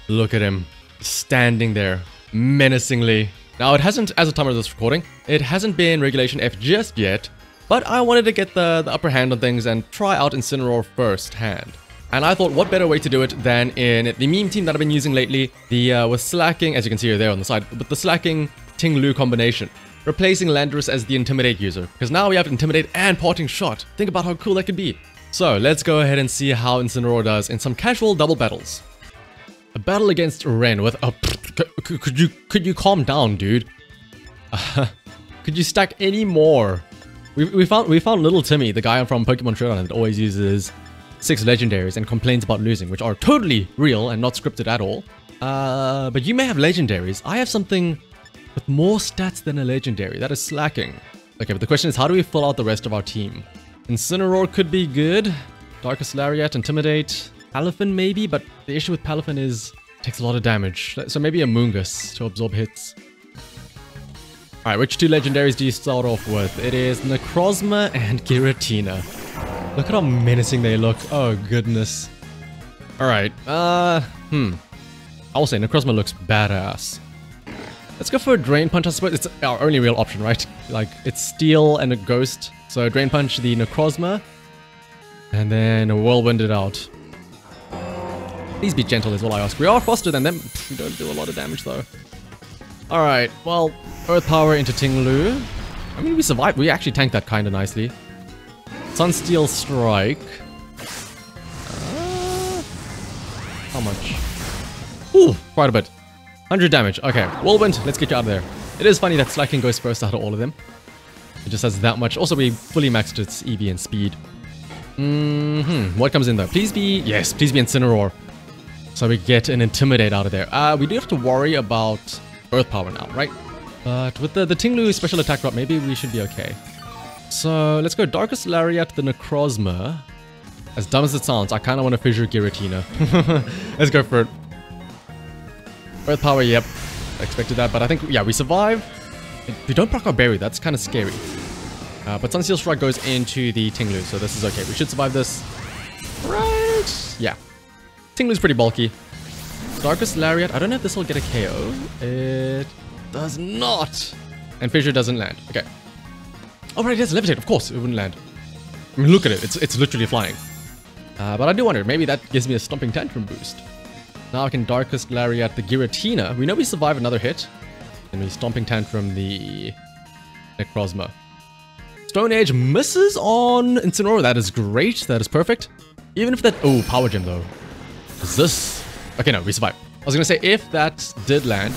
Look at him, standing there, menacingly. Now, it hasn't, as of time of this recording, it hasn't been Regulation F just yet, but I wanted to get the upper hand on things and try out Incineroar firsthand. And I thought, what better way to do it than in the meme team that I've been using lately, with Slacking, as you can see there on the side, but the Slacking Ting Lu combination, replacing Landorus as the Intimidate user, because now we have Intimidate and Parting Shot. Think about how cool that could be. So, let's go ahead and see how Incineroar does in some casual double battles. A battle against Ren with a... Could you calm down, dude? Could you stack any more? We found little Timmy, the guy from Pokemon Showdown that always uses 6 legendaries and complains about losing, which are totally real and not scripted at all. But you may have legendaries. I have something with more stats than a legendary. That is Slacking. Okay, but the question is, how do we fill out the rest of our team? Incineroar could be good. Darkest Lariat, Intimidate. Palafin maybe, but the issue with Palafin is it takes a lot of damage. So maybe a Moongus to absorb hits. Alright, which 2 legendaries do you start off with? It is Necrozma and Giratina. Look at how menacing they look. Oh goodness. Alright, I will say Necrozma looks badass. Let's go for a Drain Punch, I suppose. It's our only real option, right? Like, it's Steel and a Ghost. So Drain Punch the Necrozma. And then Whirlwind it out. Please be gentle is all I ask. We are faster than them. We don't do a lot of damage though. Alright, well, Earth Power into Ting Lu. I mean, we survived. We actually tanked that kind of nicely. Sunsteel Strike. How much? Ooh, quite a bit. 100 damage. Okay, Whirlwind, let's get you out of there. It is funny that Slacking goes first out of all of them. It just has that much. Also, we fully maxed its EV and speed. What comes in though? Please be... Yes, please be Incineroar. So we get an Intimidate out of there. We do have to worry about Earth Power now, right? But with the Ting Lu special attack drop, maybe we should be okay. So let's go Darkest Lariat, the Necrozma. As dumb as it sounds, I kind of want to Fissure Giratina. Let's go for it. Earth Power, yep. I expected that, but I think, yeah, we survive. We don't proc our Berry, that's kind of scary. But Sunsteel Strike goes into the Ting Lu, so this is okay. We should survive this. Right? Yeah. Ting Lu's pretty bulky. Darkest Lariat, I don't know if this will get a KO. It does not. And Fissure doesn't land. Okay. Oh, right, it has Levitate. Of course, it wouldn't land. I mean, look at it. It's literally flying. But I do wonder, maybe that gives me a Stomping Tantrum boost. Now I can Darkest Lariat the Giratina. We know we survive another hit. And we Stomping Tantrum the Necrozma. Stone Edge misses on Incineroar. That is great. That is perfect. Even if that... Oh, Power Gem, though. Is this... Okay, no, we survived. I was going to say, if that did land,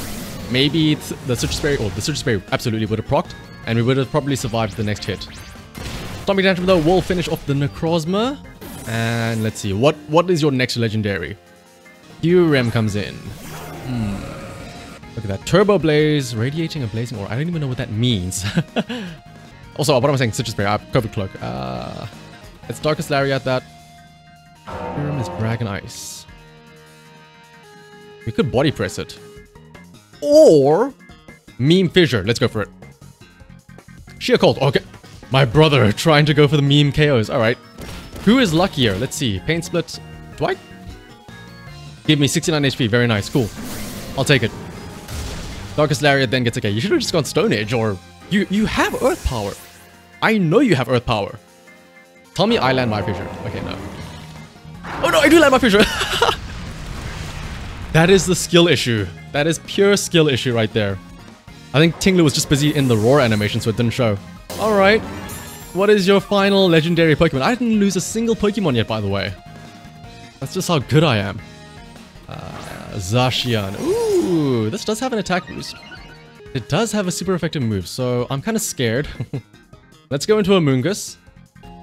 maybe the Citrus Berry... Oh, the Citrus Berry absolutely would have procced. And we would have probably survived the next hit. Stomping Tantrum, though, will finish off the Necrozma. And let's see. What is your next legendary? Kyurem comes in. Look at that. Turbo Blaze, Radiating a Blazing Aura. I don't even know what that means. Also, what am I saying? Citrus Berry. Covid Cloak. It's Darkest Lariat that. Kyurem is Dragon Ice. We could Body Press it. Or Meme Fissure. Let's go for it. Sheer Cold. Okay. My brother trying to go for the meme KOs. Alright. Who is luckier? Let's see. Pain Split. Do I? Give me 69 HP. Very nice. Cool. I'll take it. Darkest Lariat then gets okay. You should have just gone Stone Edge or... You have Earth Power. I know you have Earth Power. Tell me I land my Fissure. Okay, no. Oh no, I do land my Fissure. That is the skill issue. That is pure skill issue right there. I think Ting Lu was just busy in the roar animation, so it didn't show. Alright. What is your final legendary Pokemon? I didn't lose a single Pokemon yet, by the way. That's just how good I am. Zacian. Ooh, this does have an attack boost. It does have a super effective move, so I'm kind of scared. Let's go into a Moongus.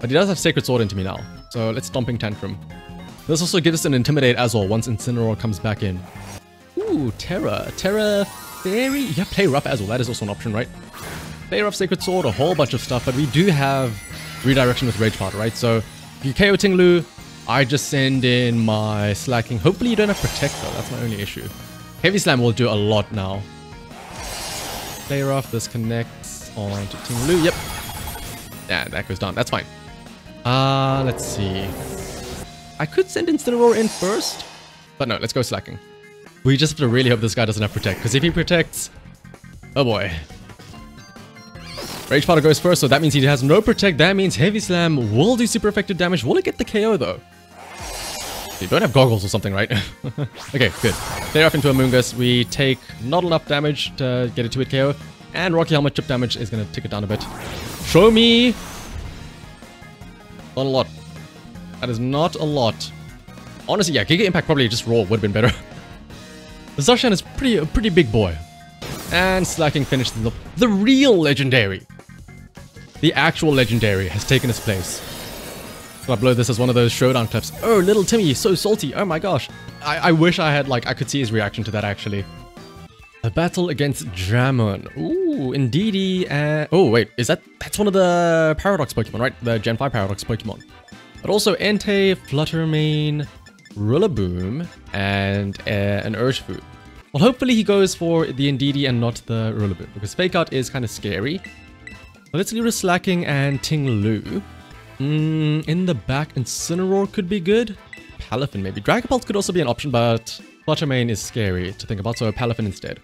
But he does have Sacred Sword into me now. So let's Stomping Tantrum. This also gives us an Intimidate as well once Incineroar comes back in. Ooh, Terra. Terra Fairy. Yeah, play rough as well. That is also an option, right? Play rough, Sacred Sword, a whole bunch of stuff. But we do have Redirection with Rage Powder, right? So if you KO Ting Lu, I just send in my Slacking. Hopefully you don't have Protect though. That's my only issue. Heavy Slam will do a lot now. Play rough. This connects on to Ting Lu. Yep. Yeah, that goes down. That's fine. Let's see. I could send Incineroar in first. But no, let's go Slacking. We just have to really hope this guy doesn't have Protect, because if he protects... Oh boy. Rage Powder goes first, so that means he has no Protect. That means Heavy Slam will do super effective damage. Will it get the KO though? You don't have goggles or something, right? Okay, good. Clear off into Amoonguss. We take not enough damage to get a 2-hit KO. And Rocky Helmet chip damage is going to tick it down a bit. Show me! Not a lot. That is not a lot. Honestly, yeah, Giga Impact probably just raw would have been better. The Zacian is a pretty big boy. And Slacking finished the real Legendary. The actual Legendary has taken its place. I'll upload this as one of those showdown clips. Oh, little Timmy, so salty. Oh my gosh. I wish I had, like, I could see his reaction to that, actually. A battle against Dramon. Ooh, Indeedee and... Oh, wait. That's one of the Paradox Pokemon, right? The Gen 5 Paradox Pokemon. But also Entei, Fluttermane, Rillaboom, and an Urshifu. Well, hopefully he goes for the Indeedee and not the Rillaboom, because Fake Out is kind of scary. But let's leave with Slacking and Ting-Lu. In the back, Incineroar could be good. Palafin maybe. Dragapult could also be an option, but Fluttermane is scary to think about, so Palafin instead.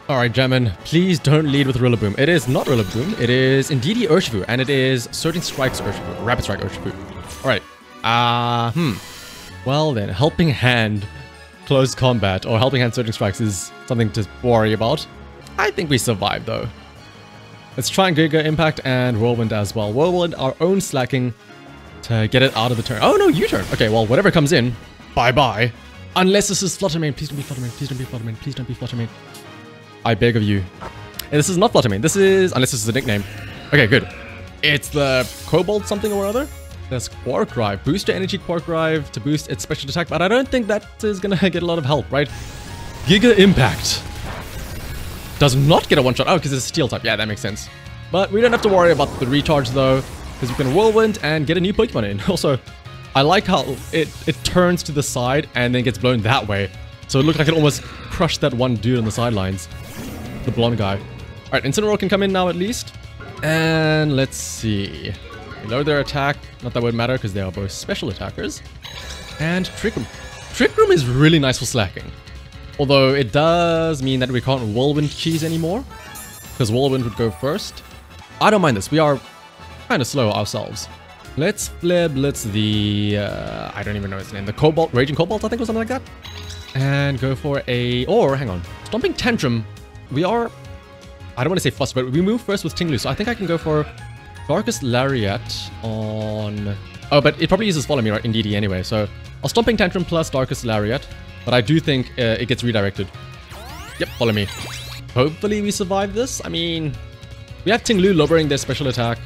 Alright, Jammin, please don't lead with Rillaboom. It is not Rillaboom, it is Indeedee Urshifu, and it is Surging Strike's Urshifu, Rapid Strike Urshifu. Alright, well then, Helping Hand Close Combat, or Helping Hand Surging Strikes is something to worry about. I think we survive though. Let's try and Giga Impact and Whirlwind as well. Whirlwind, our own Slacking to get it out of the turn. Oh no, U-turn. Okay, well, whatever comes in, bye-bye. Unless this is Fluttermane. Please don't be Fluttermane. Please don't be Fluttermane. Please don't be Fluttermane. I beg of you. Hey, this is not Fluttermane. This is... Unless this is a nickname. Okay, good. It's the Cobalt something or other. There's Quark Drive. Booster Energy Quark Drive to boost its special attack, but I don't think that is gonna get a lot of help, right? Giga Impact. Does not get a one-shot. Oh, because it's a Steel type. Yeah, that makes sense. But we don't have to worry about the recharge, though, because we can Whirlwind and get a new Pokemon in. Also, I like how it turns to the side and then gets blown that way. So it looked like it almost crushed that one dude on the sidelines. The blonde guy. Alright, Incineroar can come in now at least. And let's see. Lower their attack. Not that would matter because they are both special attackers. And Trick Room. Trick Room is really nice for Slacking. Although it does mean that we can't Whirlwind Cheese anymore. Because Whirlwind would go first. I don't mind this. We are kind of slow ourselves. Let's flip Blitz the... I don't even know its name. The Cobalt, Raging Cobalt, I think, or something like that. And go for a... Or, hang on. Stomping Tantrum. We are... I don't want to say flustered, but we move first with Ting-Lu. So I think I can go for Darkest Lariat on... Oh, but it probably uses Follow Me, right? Indeedee anyway. So I'll Stomping Tantrum plus Darkest Lariat. But I do think it gets redirected. Yep, Follow Me. Hopefully we survive this. I mean... We have Ting-Lu lowering their special attack.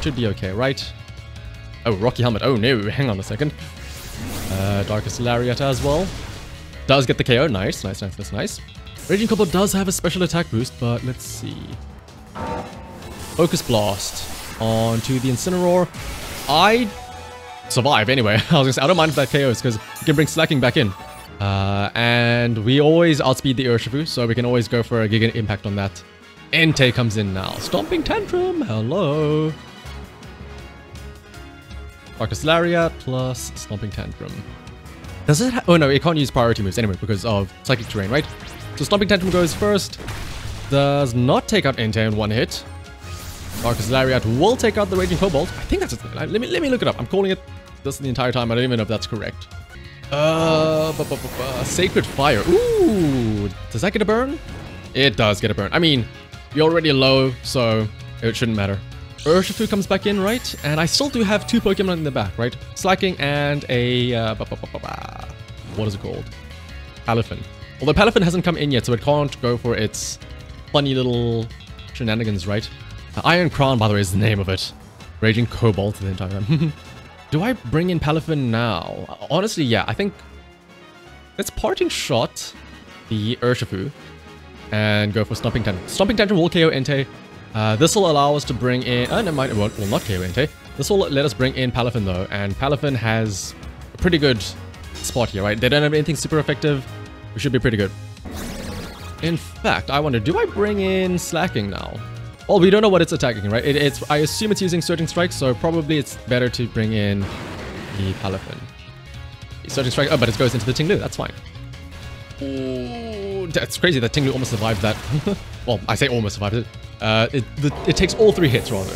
Should be okay, right? Oh, Rocky Helmet. Oh no, hang on a second. Darkest Lariat as well. Does get the KO. Nice, nice, nice, that's nice. Raging Cobalt does have a special attack boost, but let's see. Focus Blast onto the Incineroar. I survive anyway. I was gonna say, I don't mind if that KOs because we can bring Slacking back in. And we always outspeed the Urshifu, so we can always go for a Giga Impact on that. Entei comes in now. Stomping Tantrum. Hello. Darkest Lariat plus Stomping Tantrum. Does it oh no, it can't use priority moves anyway because of Psychic Terrain, right? So Stomping Tantrum goes first. Does not take out Entei in one hit. Darkest Lariat will take out the Raging Cobalt. I think that's it. Let me look it up. I'm calling it this the entire time. I don't even know if that's correct. Sacred Fire. Ooh, does that get a burn? It does get a burn. I mean, you're already low, so it shouldn't matter. Urshifu comes back in, right? And I still do have two Pokemon in the back, right? Slacking and a... what is it called? Palafin. Although Palafin hasn't come in yet, so it can't go for its funny little shenanigans, right? Iron Crown, by the way, is the name of it. Raging Cobalt the entire time. Do I bring in Palafin now? Honestly, yeah. I think... Let's Parting Shot the Urshifu and go for Stomping Tantrum. Stomping Tantrum will KO Entei. This will allow us to bring in... never mind, it will not KO Entei. This will let us bring in Palafin though, and Palafin has a pretty good spot here, right? They don't have anything super effective. We should be pretty good. In fact, I wonder, do I bring in Slacking now? Well, we don't know what it's attacking, right? I assume it's using Surging Strike, so probably it's better to bring in the Palafin. Surging Strike, oh, but it goes into the Ting-Lu, that's fine. Oh, that's crazy that Ting Lu almost survived that. Well, I say almost survived it. It takes all 3 hits, rather.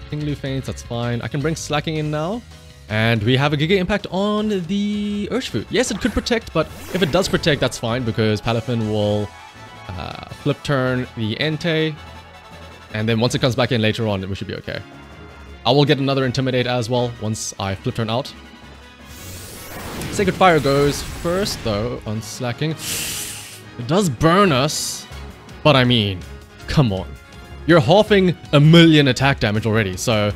Ting Lu faints, that's fine. I can bring Slacking in now. And we have a Giga Impact on the Urshifu. Yes, it could protect, but if it does protect, that's fine, because Palafin will flip turn the Entei. And then once it comes back in later on, we should be okay. I will get another Intimidate as well once I flip turn out. Sacred Fire goes first, though, on Slacking. It does burn us, but I mean, come on. You're halving 1,000,000 attack damage already, so...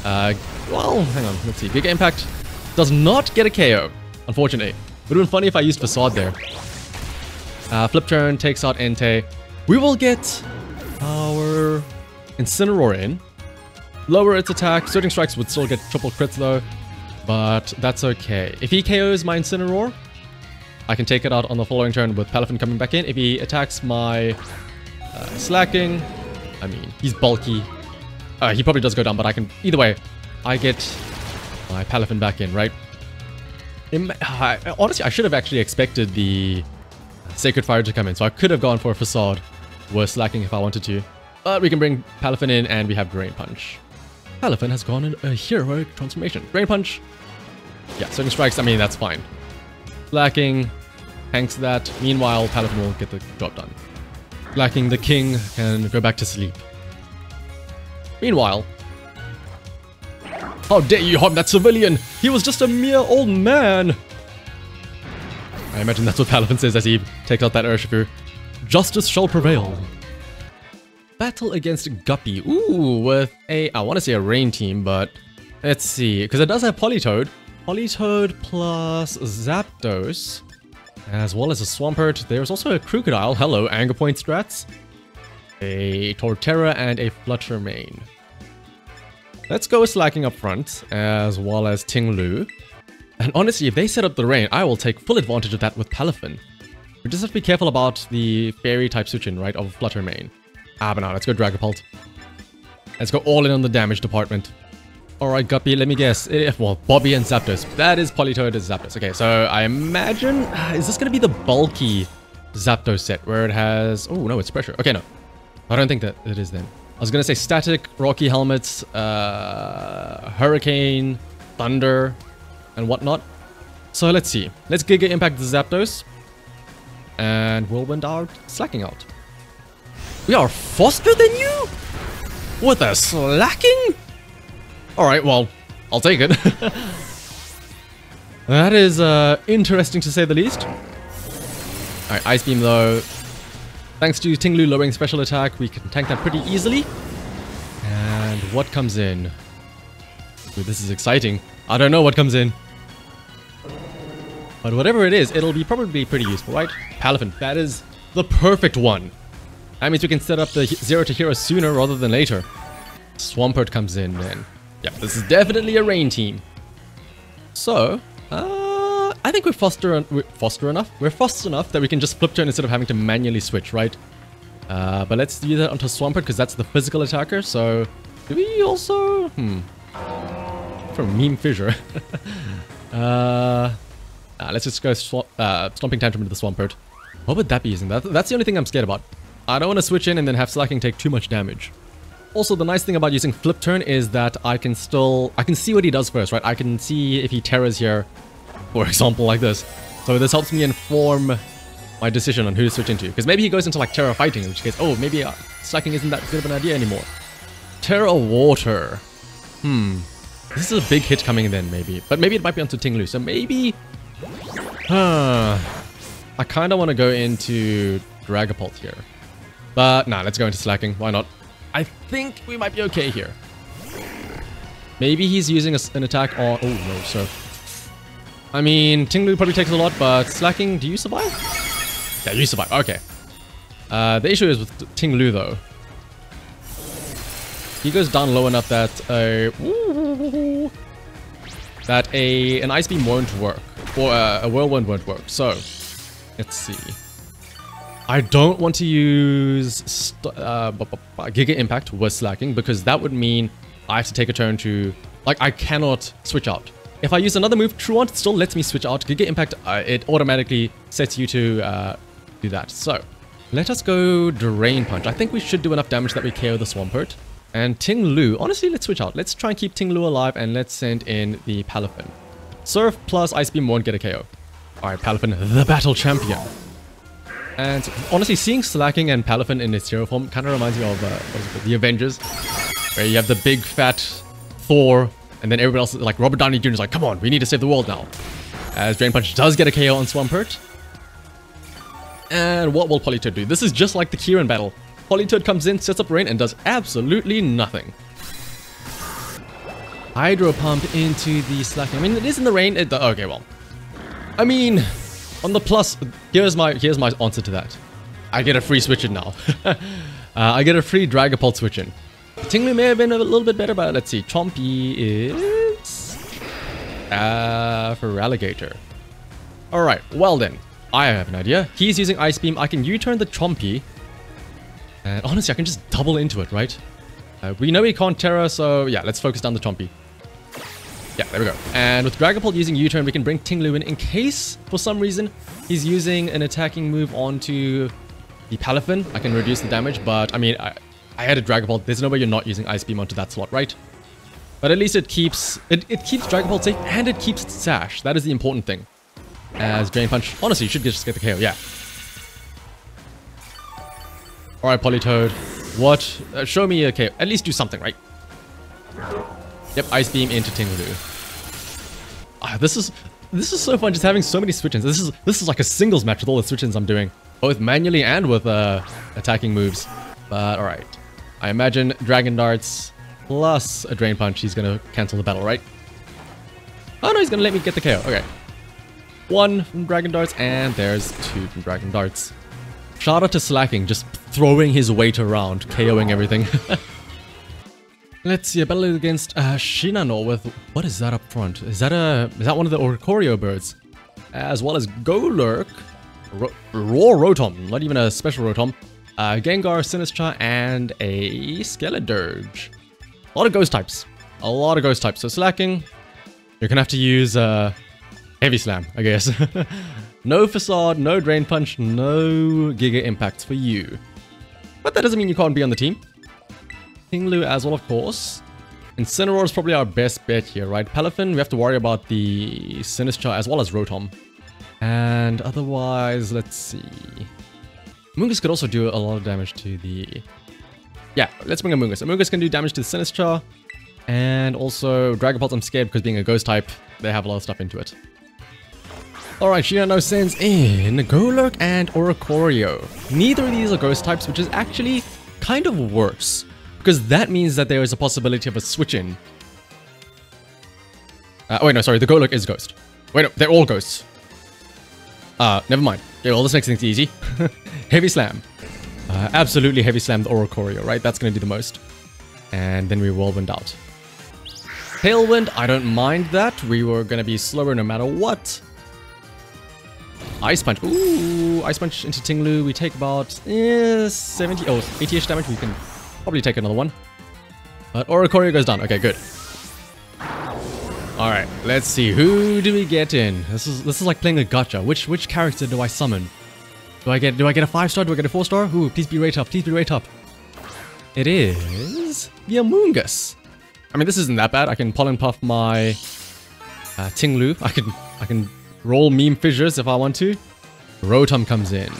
well, hang on, let's see. Giga Impact does not get a KO, unfortunately. It would have been funny if I used Facade there. Flip turn takes out Entei. We will get our Incineroar in. Lower its attack. Surging Strikes would still get triple crits though, but that's okay. If he KOs my Incineroar, I can take it out on the following turn with Palafin coming back in. If he attacks my Slacking, I mean, he's bulky. He probably does go down, but I can... Either way, I get my Palafin back in, right? Honestly, I should have actually expected the Sacred Fire to come in, so I could have gone for a Facade with Slacking if I wanted to. But we can bring Palafin in, and we have Drain Punch. Palafin has gone in a heroic transformation. Drain Punch. Yeah, Surging Strikes, I mean, that's fine. Slacking tanks that. Meanwhile, Palafin will get the job done. Slacking, the king, can go back to sleep. Meanwhile, how dare you harm that civilian? He was just a mere old man. I imagine that's what Palafin says as he takes out that Urshifu. Justice shall prevail. Battle against Guppy. Ooh, with a... I want to say a rain team, but... Let's see. Because it does have Politoed. Politoed plus Zapdos. As well as a Swampert. There's also a Crocodile. Hello, Anger Point strats. A Torterra and a Flutter Mane. Let's go with Slacking up front, as well as Ting Lu. And honestly, if they set up the rain, I will take full advantage of that with Palafin. We just have to be careful about the fairy type switch-in, right, of Flutter Mane. But now, let's go Dragapult. Let's go all in on the damage department. Alright, Guppy, let me guess. Well, Bobby and Zapdos. That is Politoed as Zapdos. Okay, so I imagine... Is this going to be the bulky Zapdos set, where it has... Oh, no, it's pressure. Okay, no. I don't think that it is then. I was going to say static, rocky helmets, hurricane, thunder, and whatnot. So let's see. Let's Giga Impact the Zapdos. And Whirlwind out, Slacking out. We are faster than you? With a Slacking? Alright, well, I'll take it. That is interesting to say the least. Alright, Ice Beam though. Thanks to Ting Lu lowering special attack, we can tank that pretty easily. And what comes in? Ooh, this is exciting. I don't know what comes in. But whatever it is, it'll be probably pretty useful, right? Palafin, that is the perfect one. That means we can set up the 0 to hero sooner rather than later. Swampert comes in then. Yeah, this is definitely a rain team. So, I think we're fast enough that we can just flip turn instead of having to manually switch, right? But let's do that onto Swampert because that's the physical attacker. So, do we also... For meme fissure. Let's just go Stomping Tantrum into the Swampert. What would that be using? That's the only thing I'm scared about. I don't want to switch in and then have Slacking take too much damage. Also, the nice thing about using Flip Turn is that I can see what he does first, right? I can see if he terrors here, for example, like this. So this helps me inform my decision on who to switch into. Because maybe he goes into like Terra Fighting, in which case, oh, maybe Slacking isn't that good of an idea anymore. Terra Water. This is a big hit coming in then, maybe. But maybe it might be onto Ting Lu. So maybe... I kind of want to go into Dragapult here. But nah, let's go into Slacking. Why not? I think we might be okay here. Maybe he's using an attack on... Oh, no, so... I mean, Ting Lu probably takes a lot, but Slacking, do you survive? Yeah, you survive. Okay. The issue is with Ting Lu, though. He goes down low enough that an Ice Beam won't work. Or a Whirlwind won't work. So, let's see. I don't want to use Giga Impact with Slacking because that would mean I have to take a turn to... Like, I cannot switch out. If I use another move, Truant, it still lets me switch out. Giga Impact, it automatically sets you to do that. So, let us go Drain Punch. I think we should do enough damage that we KO the Swampert. And Ting Lu, honestly, let's switch out. Let's try and keep Ting Lu alive, and let's send in the Palafin. Surf plus Ice Beam won't get a KO. Alright, Palafin, the battle champion. And honestly, seeing Slacking and Palafin in its hero form kind of reminds me of what is it, the Avengers, where you have the big fat Thor, and then everybody else, like Robert Downey Jr. is like, come on, we need to save the world now. As Drain Punch does get a KO on Swampert. And what will Politoed do? This is just like the Kieran battle. Politoed comes in, sets up rain, and does absolutely nothing. Hydro Pump into the Slacking. I mean, it is in the rain. Okay, well. I mean, on the plus, here's my answer to that. I get a free switch in now. I get a free Dragapult switch in. Ting Lu may have been a little bit better, but let's see. Chompy is for Alligator. Alright, well then. I have an idea. He's using Ice Beam. I can U-turn the Chompy. And honestly, I can just double into it, right? We know he can't Terra, so yeah, let's focus down the Chompy. Yeah, there we go. And with Dragapult using U-turn, we can bring Ting Lu in case, for some reason, he's using an attacking move onto the Palafin. I can reduce the damage, but I mean, I had a Dragapult. There's no way you're not using Ice Beam onto that slot, right? But at least it keeps Dragapult safe, and it keeps its Sash. That is the important thing. As Drain Punch, honestly, you should just get the KO, yeah. Alright, Politoed. What? Show me a KO. At least do something, right? Yep, Ice Beam into Ting Lu. This is so fun, just having so many switch-ins. This is like a singles match with all the switch-ins I'm doing, both manually and with attacking moves. But alright, I imagine Dragon Darts plus a Drain Punch. He's gonna cancel the battle, right? Oh no, he's gonna let me get the KO. Okay, 1 from Dragon Darts, and there's 2 from Dragon Darts. Shout out to Slacking, just throwing his weight around, KOing everything. Let's see, a battle against Shinano with... What is that up front? Is that one of the Oricorio birds? As well as Golurk, Raw Rotom, not even a special Rotom, Gengar, Sinistcha, and a Skeledirge. A lot of ghost types. A lot of ghost types. So Slacking, you're gonna have to use Heavy Slam, I guess. No Facade, no Drain Punch, no Giga Impacts for you. But that doesn't mean you can't be on the team. Ting Lu as well, of course. Incineroar is probably our best bet here, right? Palafin, we have to worry about the Sinistcha as well as Rotom. And otherwise, let's see. Mungus could also do a lot of damage to the... Yeah, let's bring a Mungus. A Mungus can do damage to the Sinistcha. And also, Dragapult, I'm scared because being a ghost type, they have a lot of stuff into it. Alright, Shinano sends in Golurk and Oricorio. Neither of these are ghost types, which is actually kind of worse. Because that means that there is a possibility of a switch-in. Wait, no, sorry, the Golurk is ghost. Wait, no, they're all ghosts. Never mind. Okay, well, this makes things easy. Heavy Slam. Absolutely Heavy Slam the Oricorio, right? That's going to do the most. And then we Whirlwind out. Tailwind, I don't mind that. We were going to be slower no matter what. Ice Punch. Ooh, Ice Punch into Ting Lu. We take about 70, 80-ish damage. We can probably take another one. But Oricorio goes down. Okay, good. Alright, let's see. Who do we get in? This is like playing a gacha. Which character do I summon? Do I get a 5-star? Do I get a 4-star? Ooh, please be rate up. Please be rate up. It is the Amoonguss. I mean, this isn't that bad. I can Pollen Puff my Ting Lu. I can roll Meme Fissures if I want to. Rotom comes in.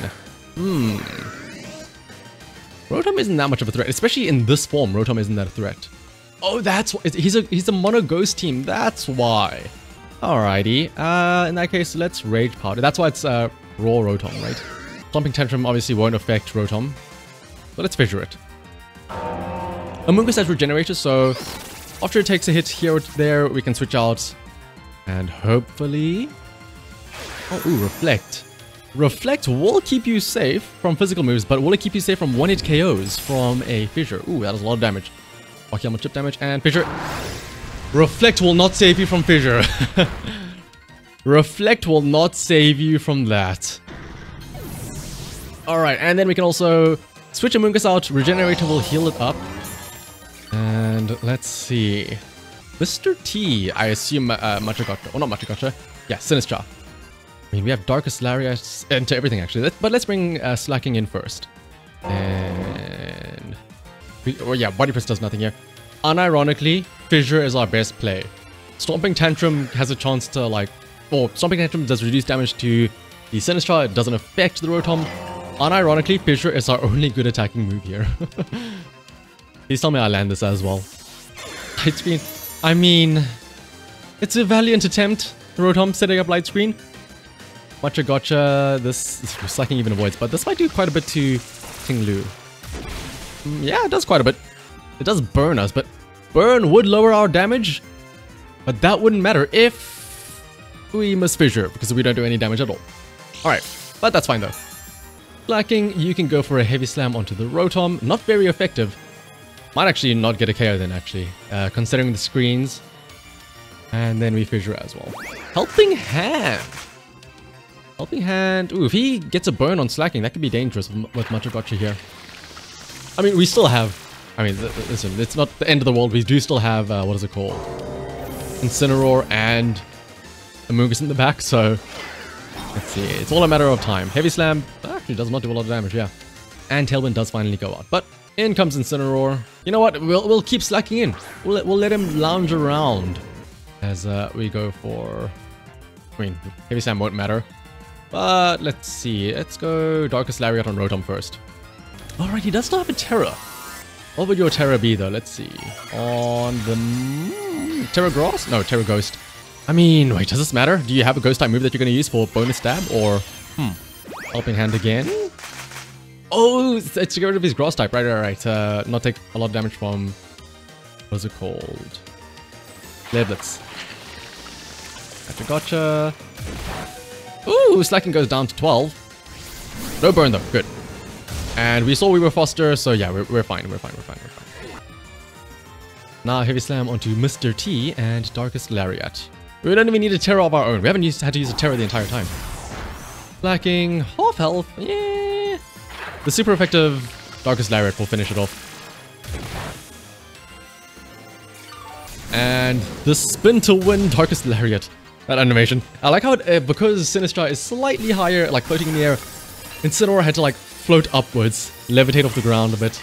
Rotom isn't that much of a threat, especially in this form. Rotom isn't that a threat. Oh, that's why. He's a mono ghost team. That's why. Alrighty. In that case, let's Rage Powder. That's why it's Raw Rotom, right? Stomping Tantrum obviously won't affect Rotom, but let's Fissure it. Amoonguss has Regenerator, so after it takes a hit here or there, we can switch out and hopefully... Oh, ooh, Reflect. Reflect will keep you safe from physical moves, but will it keep you safe from one-hit KOs from a Fissure? Ooh, that is a lot of damage. Akiyama chip damage and Fissure. Reflect will not save you from Fissure. Reflect will not save you from that. Alright, and then we can also switch Amoonguss out. Regenerator will heal it up. And let's see. Mr. T, I assume Machagotcha. Or not Machagotcha. Yeah, Sinistcha. I mean, we have Darkest Lariat into everything, actually. But let's bring Slacking in first. And... oh, yeah, Body Press does nothing here. Unironically, Fissure is our best play. Stomping Tantrum has a chance to, like... or Stomping Tantrum does reduce damage to the Sinistcha. It doesn't affect the Rotom. Unironically, Fissure is our only good attacking move here. Please tell me I land this as well. Light Screen. I mean... it's a valiant attempt, Rotom, setting up Light Screen. Machagotcha, this Slacking even avoids, but this might do quite a bit to Ting-Lu. Yeah, it does quite a bit. It does burn us, but burn would lower our damage. But that wouldn't matter if we miss Fissure, because we don't do any damage at all. Alright, but that's fine though. Slacking, you can go for a Heavy Slam onto the Rotom. Not very effective. Might actually not get a KO then, actually, considering the screens. And then we Fissure as well. Helping Hand. Helping Hand. Ooh, if he gets a burn on Slacking, that could be dangerous with Machagotcha here. I mean, we still have... I mean, listen, it's not the end of the world. We do still have, what is it called? Incineroar and Amoonguss in the back, so... let's see. It's all a matter of time. Heavy Slam actually does not do a lot of damage, yeah. And Tailwind does finally go out. But in comes Incineroar. You know what? We'll keep Slacking in. We'll let him lounge around as we go for... I mean, Heavy Slam won't matter. But let's see. Let's go Darkest Lariat on Rotom first. Alright, he does still have a Terra. What would your Terra be though? Let's see. On the... Terra Grass? No, Terra Ghost. I mean, wait, does this matter? Do you have a Ghost type move that you're going to use for bonus stab? Or... Helping Hand again? Oh, it's to get rid of his Grass type. Right. Not take a lot of damage from... what's it called? Leblets. Gotcha. Ooh, Slacking goes down to 12. No burn though. Good. And we saw we were faster, so yeah, we're fine. We're fine. Now Heavy Slam onto Mr. T and Darkest Lariat. We don't even need a Terra of our own. We haven't had to use a Terra the entire time. Slacking, half health. Yeah. The super effective Darkest Lariat will finish it off. And the spin to win Darkest Lariat. That animation. I like how it, because Sinistcha is slightly higher, like floating in the air, Incineroar had to like float upwards, levitate off the ground a bit.